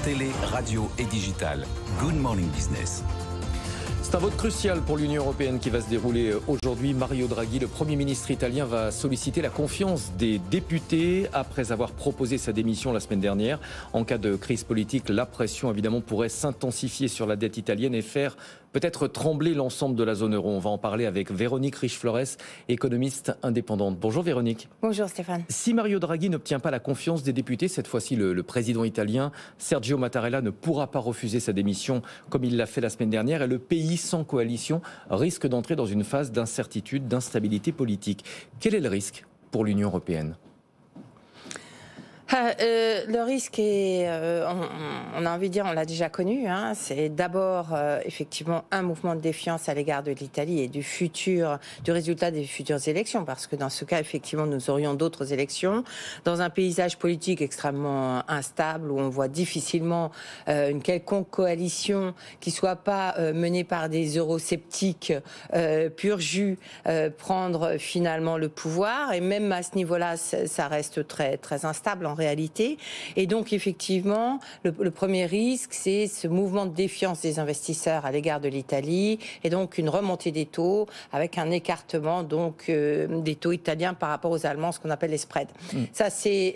télé, radio et digital. Good Morning Business. C'est un vote crucial pour l'Union européenne qui va se dérouler aujourd'hui. Mario Draghi, le Premier ministre italien, va solliciter la confiance des députés après avoir proposé sa démission la semaine dernière. En cas de crise politique, la pression évidemment pourrait s'intensifier sur la dette italienne et faire peut-être trembler l'ensemble de la zone euro. On va en parler avec Véronique Riche-Flores, économiste indépendante. Bonjour Véronique. Bonjour Stéphane. Si Mario Draghi n'obtient pas la confiance des députés, cette fois-ci le président italien Sergio Mattarella ne pourra pas refuser sa démission comme il l'a fait la semaine dernière et le pays sans coalition risque d'entrer dans une phase d'incertitude, d'instabilité politique. Quel est le risque pour l'Union européenne ? Le risque est, on a envie de dire, on l'a déjà connu, hein, c'est d'abord effectivement un mouvement de défiance à l'égard de l'Italie et du résultat des futures élections, parce que dans ce cas, effectivement, nous aurions d'autres élections, dans un paysage politique extrêmement instable, où on voit difficilement une quelconque coalition qui soit pas menée par des eurosceptiques pur jus prendre finalement le pouvoir, et même à ce niveau-là, ça reste très, très instable en réalité. Et donc effectivement, le premier risque, c'est ce mouvement de défiance des investisseurs à l'égard de l'Italie et donc une remontée des taux avec un écartement donc des taux italiens par rapport aux Allemands, ce qu'on appelle les spreads. Ça c'est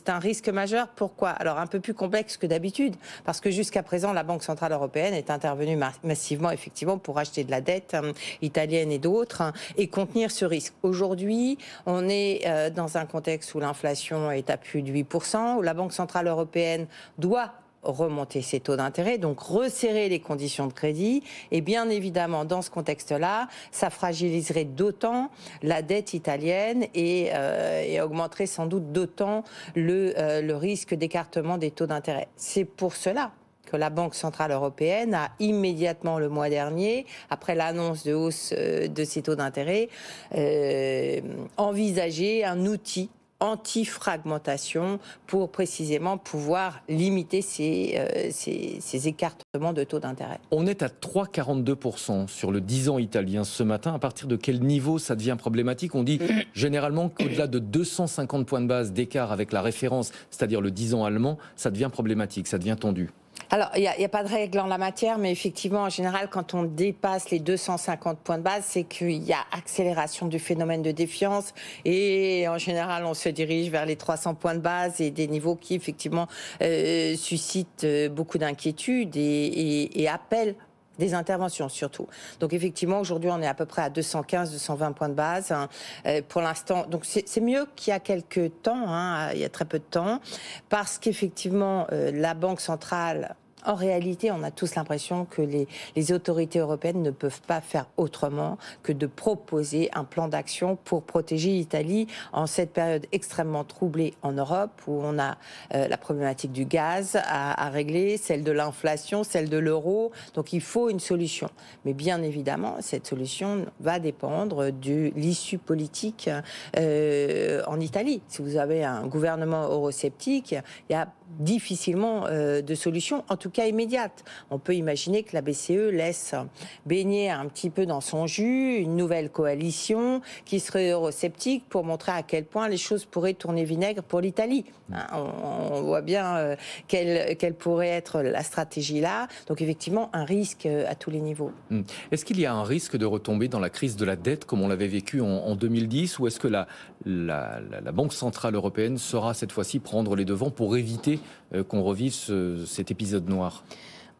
un risque majeur. Pourquoi ? Alors un peu plus complexe que d'habitude, parce que jusqu'à présent la Banque centrale européenne est intervenue massivement effectivement pour acheter de la dette italienne et d'autres et contenir ce risque. Aujourd'hui, on est dans un contexte où l'inflation est à plus de 8%, où la Banque centrale européenne doit remonter ses taux d'intérêt, donc resserrer les conditions de crédit. Et bien évidemment, dans ce contexte-là, ça fragiliserait d'autant la dette italienne et augmenterait sans doute d'autant le risque d'écartement des taux d'intérêt. C'est pour cela que la Banque centrale européenne a immédiatement le mois dernier, après l'annonce de hausse de ses taux d'intérêt, envisagé un outil anti-fragmentation pour précisément pouvoir limiter ces écartements de taux d'intérêt. On est à 3,42% sur le 10 ans italien ce matin. À partir de quel niveau ça devient problématique ? On dit généralement qu'au-delà de 250 points de base d'écart avec la référence, c'est-à-dire le 10 ans allemand, ça devient problématique, ça devient tendu. Alors, il n'y a pas de règle en la matière, mais effectivement, en général, quand on dépasse les 250 points de base, c'est qu'il y a accélération du phénomène de défiance et en général, on se dirige vers les 300 points de base et des niveaux qui, effectivement, suscitent beaucoup d'inquiétude et appellent des interventions surtout. Donc effectivement, aujourd'hui, on est à peu près à 215-220 points de base pour l'instant. Donc c'est mieux qu'il y a quelques temps, hein, il y a très peu de temps, parce qu'effectivement, la Banque centrale... En réalité, on a tous l'impression que les autorités européennes ne peuvent pas faire autrement que de proposer un plan d'action pour protéger l'Italie en cette période extrêmement troublée en Europe, où on a la problématique du gaz à régler, celle de l'inflation, celle de l'euro. Donc il faut une solution. Mais bien évidemment, cette solution va dépendre de l'issue politique en Italie. Si vous avez un gouvernement eurosceptique, il y a difficilement de solution, en tout cas immédiate. On peut imaginer que la BCE laisse baigner un petit peu dans son jus une nouvelle coalition qui serait eurosceptique pour montrer à quel point les choses pourraient tourner vinaigre pour l'Italie. On voit bien quelle pourrait être la stratégie là. Donc effectivement, un risque à tous les niveaux. Est-ce qu'il y a un risque de retomber dans la crise de la dette comme on l'avait vécu en 2010, ou est-ce que la Banque centrale européenne saura cette fois-ci prendre les devants pour éviter qu'on revive cet épisode noir ?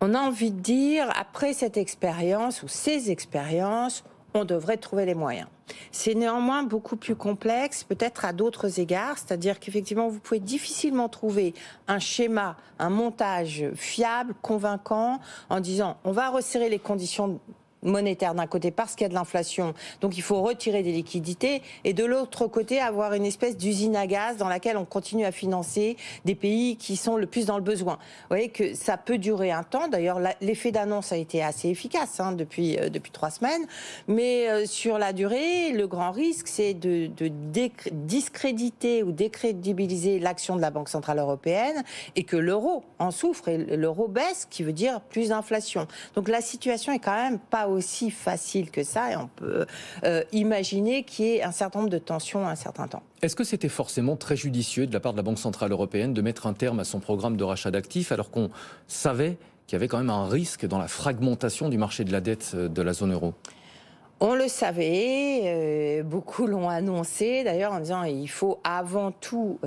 On a envie de dire, après cette expérience ou ces expériences, on devrait trouver les moyens. C'est néanmoins beaucoup plus complexe, peut-être à d'autres égards, c'est-à-dire qu'effectivement, vous pouvez difficilement trouver un schéma, un montage fiable, convaincant, en disant on va resserrer les conditions monétaire d'un côté parce qu'il y a de l'inflation, donc il faut retirer des liquidités, et de l'autre côté avoir une espèce d'usine à gaz dans laquelle on continue à financer des pays qui sont le plus dans le besoin. Vous voyez que ça peut durer un temps, d'ailleurs l'effet d'annonce a été assez efficace depuis 3 semaines, mais sur la durée, le grand risque c'est de discréditer ou décrédibiliser l'action de la Banque centrale européenne et que l'euro en souffre, et l'euro baisse, qui veut dire plus d'inflation. Donc la situation est quand même pas aussi facile que ça et on peut imaginer qu'il y ait un certain nombre de tensions à un certain temps. Est-ce que c'était forcément très judicieux de la part de la Banque Centrale Européenne de mettre un terme à son programme de rachat d'actifs alors qu'on savait qu'il y avait quand même un risque dans la fragmentation du marché de la dette de la zone euro? On le savait, beaucoup l'ont annoncé d'ailleurs en disant il faut avant tout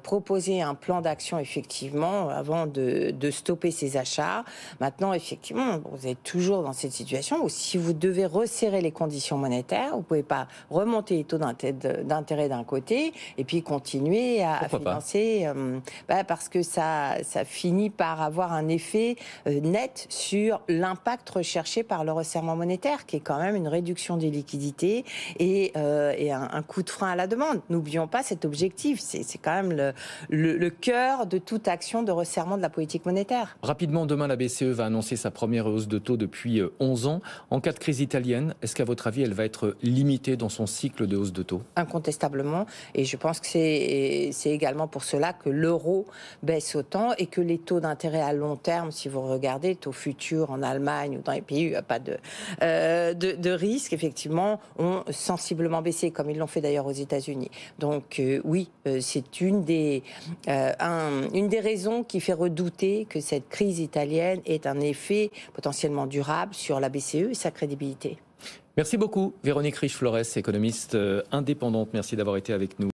proposer un plan d'action effectivement avant de stopper ces achats. Maintenant effectivement vous êtes toujours dans cette situation où si vous devez resserrer les conditions monétaires, vous ne pouvez pas remonter les taux d'intérêt d'un côté et puis continuer à financer parce que ça finit par avoir un effet net sur l'impact recherché par le resserrement monétaire qui est quand même une réduction des liquidités et un coup de frein à la demande. N'oublions pas cet objectif, c'est quand même le cœur de toute action de resserrement de la politique monétaire. Rapidement, demain la BCE va annoncer sa première hausse de taux depuis 11 ans. En cas de crise italienne, est-ce qu'à votre avis elle va être limitée dans son cycle de hausse de taux? Incontestablement, et je pense que c'est également pour cela que l'euro baisse autant et que les taux d'intérêt à long terme, si vous regardez, taux futurs en Allemagne ou dans les pays où il n'y a pas de risque, effectivement, ont sensiblement baissé, comme ils l'ont fait d'ailleurs aux États-Unis. Donc oui, c'est une des raisons qui fait redouter que cette crise italienne ait un effet potentiellement durable sur la BCE et sa crédibilité. Merci beaucoup, Véronique Riche-Flores, économiste indépendante. Merci d'avoir été avec nous.